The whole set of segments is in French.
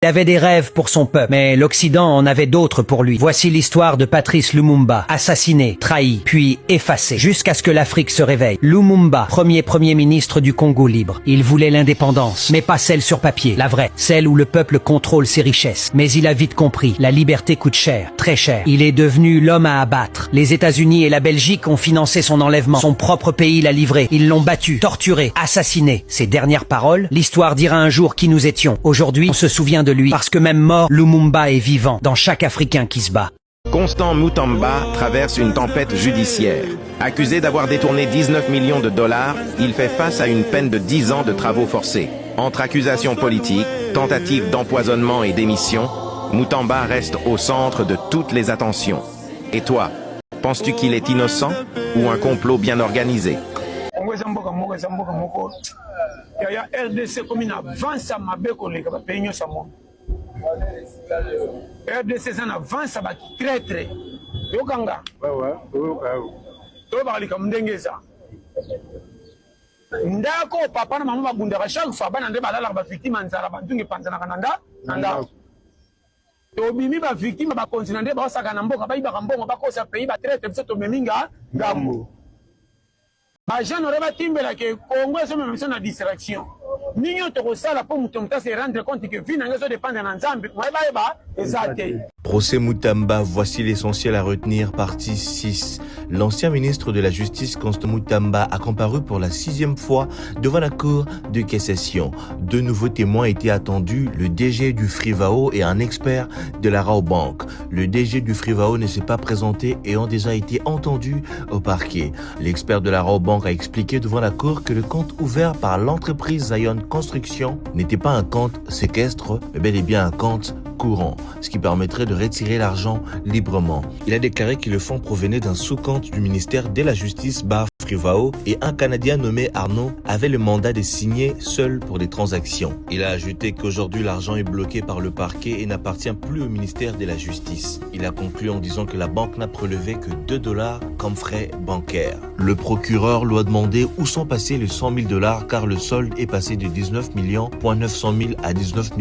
Il avait des rêves pour son peuple, mais l'Occident en avait d'autres pour lui. Voici l'histoire de Patrice Lumumba, assassiné, trahi, puis effacé, jusqu'à ce que l'Afrique se réveille. Lumumba, premier ministre du Congo libre. Il voulait l'indépendance, mais pas celle sur papier, la vraie, celle où le peuple contrôle ses richesses. Mais il a vite compris, la liberté coûte cher, très cher. Il est devenu l'homme à abattre. Les États-Unis et la Belgique ont financé son enlèvement. Son propre pays l'a livré. Ils l'ont battu, torturé, assassiné. Ses dernières paroles, l'histoire dira un jour qui nous étions. Aujourd'hui, on se souvient de lui, parce que même mort, Lumumba est vivant dans chaque Africain qui se bat. Constant Mutamba traverse une tempête judiciaire. Accusé d'avoir détourné 19 millions de dollars, il fait face à une peine de 10 ans de travaux forcés. Entre accusations politiques, tentatives d'empoisonnement et démission, Mutamba reste au centre de toutes les attentions. Et toi, penses-tu qu'il est innocent ou un complot bien organisé? RDC ça avance à très très yokanga to balika mndengeza ndako papa na mama bagundaka chaque fois bana nde balala ba victime nzala bantunge panzana kananda nanda to bimi ba victime ba continent nde ba saka na mboka ba ibaka mbongo ba kosa pays ba traite biso to meminga ngambo ba jeune reba timbela ke Congo so même na distraction Nino to sala pour mutomta se rendre compte que vie n'engazo dépendre na nzambe moi ba ezate. Procès Mutamba, voici l'essentiel à retenir, partie 6. L'ancien ministre de la Justice, Constant Mutamba, a comparu pour la 6e fois devant la Cour de cassation. Deux nouveaux témoins étaient attendus, le DG du Frivao et un expert de la Rabobank. Le DG du Frivao ne s'est pas présenté et ont déjà été entendus au parquet. L'expert de la Rabobank a expliqué devant la Cour que le compte ouvert par l'entreprise Zion Construction n'était pas un compte séquestre, mais bel et bien un compte courant, ce qui permettrait de retirer l'argent librement. Il a déclaré que le fonds provenait d'un sous-compte du ministère de la Justice Bar Frivao et un Canadien nommé Arnaud avait le mandat de signer seul pour les transactions. Il a ajouté qu'aujourd'hui l'argent est bloqué par le parquet et n'appartient plus au ministère de la Justice. Il a conclu en disant que la banque n'a prélevé que 2 $ comme frais bancaires. Le procureur lui a demandé où sont passés les 100 000 $ car le solde est passé de 19 900 000 à 19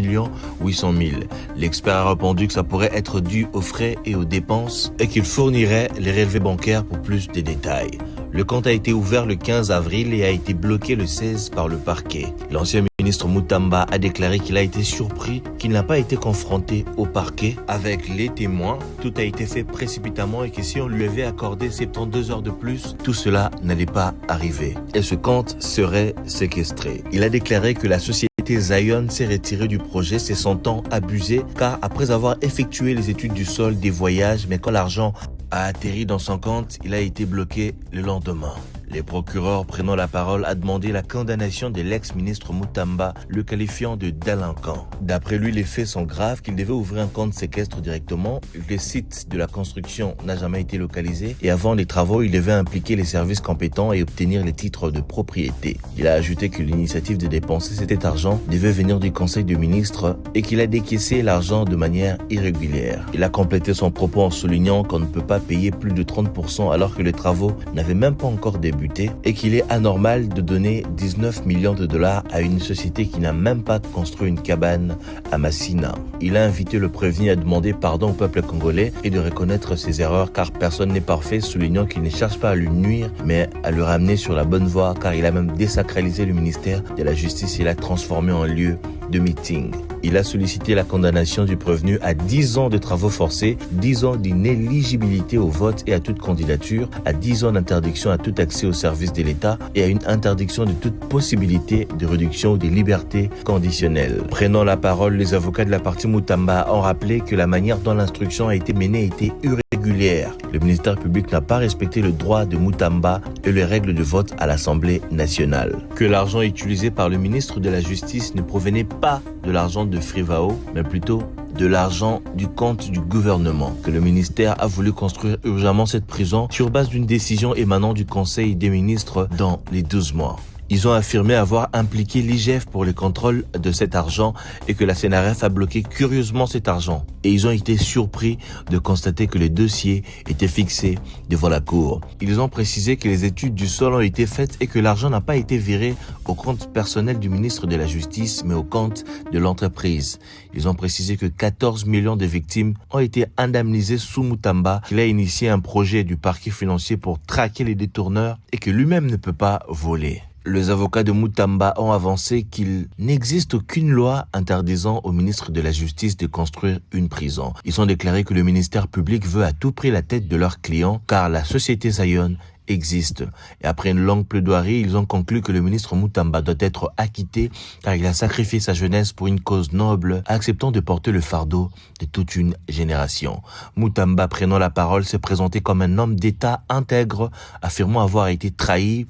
800 000. L'expert a répondu que ça pourrait être dû aux frais et aux dépenses et qu'il fournirait les relevés bancaires pour plus de détails. Le compte a été ouvert le 15 avril et a été bloqué le 16 par le parquet. L'ancien ministre Mutamba a déclaré qu'il a été surpris qu'il n'a pas été confronté au parquet avec les témoins. Tout a été fait précipitamment et que si on lui avait accordé 72 heures de plus, tout cela n'allait pas arriver. Et ce compte serait séquestré. Il a déclaré que la société Zion s'est retirée du projet, se sentant abusé car après avoir effectué les études du sol, des voyages, mais quand l'argent a atterri dans son compte, il a été bloqué le lendemain. Les procureurs prenant la parole a demandé la condamnation de l'ex-ministre Mutamba, le qualifiant de délinquant. D'après lui, les faits sont graves, qu'il devait ouvrir un compte séquestre directement. Le site de la construction n'a jamais été localisé et avant les travaux, il devait impliquer les services compétents et obtenir les titres de propriété. Il a ajouté que l'initiative de dépenser cet argent devait venir du Conseil des ministres et qu'il a décaissé l'argent de manière irrégulière. Il a complété son propos en soulignant qu'on ne peut pas payer plus de 30% alors que les travaux n'avaient même pas encore débuté et qu'il est anormal de donner 19 millions de $ à une société qui n'a même pas construit une cabane à Massina. Il a invité le prévenu à demander pardon au peuple congolais et de reconnaître ses erreurs car personne n'est parfait, soulignant qu'il ne cherche pas à lui nuire mais à le ramener sur la bonne voie car il a même désacralisé le ministère de la Justice et l'a transformé en lieu de meeting. Il a sollicité la condamnation du prévenu à 10 ans de travaux forcés, 10 ans d'inéligibilité au vote et à toute candidature, à 10 ans d'interdiction à tout accès au service de l'État et à une interdiction de toute possibilité de réduction des libertés conditionnelles. Prenant la parole, les avocats de la partie Mutamba ont rappelé que la manière dont l'instruction a été menée était irrégulière. Le ministère public n'a pas respecté le droit de Mutamba et les règles de vote à l'Assemblée nationale. Que l'argent utilisé par le ministre de la Justice ne provenait pas de l'argent de Frivao, mais plutôt de l'argent du compte du gouvernement. Que le ministère a voulu construire urgemment cette prison sur base d'une décision émanant du Conseil des ministres dans les 12 mois. Ils ont affirmé avoir impliqué l'IGF pour le contrôle de cet argent et que la CNRF a bloqué curieusement cet argent. Et ils ont été surpris de constater que les dossiers étaient fixés devant la cour. Ils ont précisé que les études du sol ont été faites et que l'argent n'a pas été viré au compte personnel du ministre de la Justice, mais au compte de l'entreprise. Ils ont précisé que 14 millions de victimes ont été indemnisées sous Mutamba, qu'il a initié un projet du parquet financier pour traquer les détourneurs et que lui-même ne peut pas voler. Les avocats de Mutamba ont avancé qu'il n'existe aucune loi interdisant au ministre de la Justice de construire une prison. Ils ont déclaré que le ministère public veut à tout prix la tête de leurs clients car la société Zion existe. Et après une longue plaidoirie, ils ont conclu que le ministre Mutamba doit être acquitté car il a sacrifié sa jeunesse pour une cause noble, acceptant de porter le fardeau de toute une génération. Mutamba, prenant la parole, s'est présenté comme un homme d'État intègre, affirmant avoir été trahi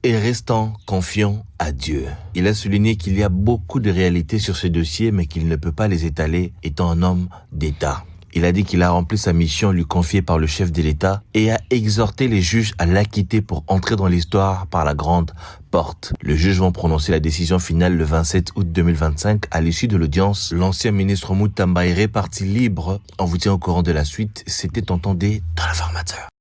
et restant confiant à Dieu. Il a souligné qu'il y a beaucoup de réalités sur ce dossier, mais qu'il ne peut pas les étaler étant un homme d'État. Il a dit qu'il a rempli sa mission lui confiée par le chef de l'État et a exhorté les juges à l'acquitter pour entrer dans l'histoire par la grande porte. Les juges vont prononcer la décision finale le 27 août 2025. À l'issue de l'audience, l'ancien ministre Mutamba est reparti libre. On vous tient au courant de la suite. C'était Tonton D dans l'informateur.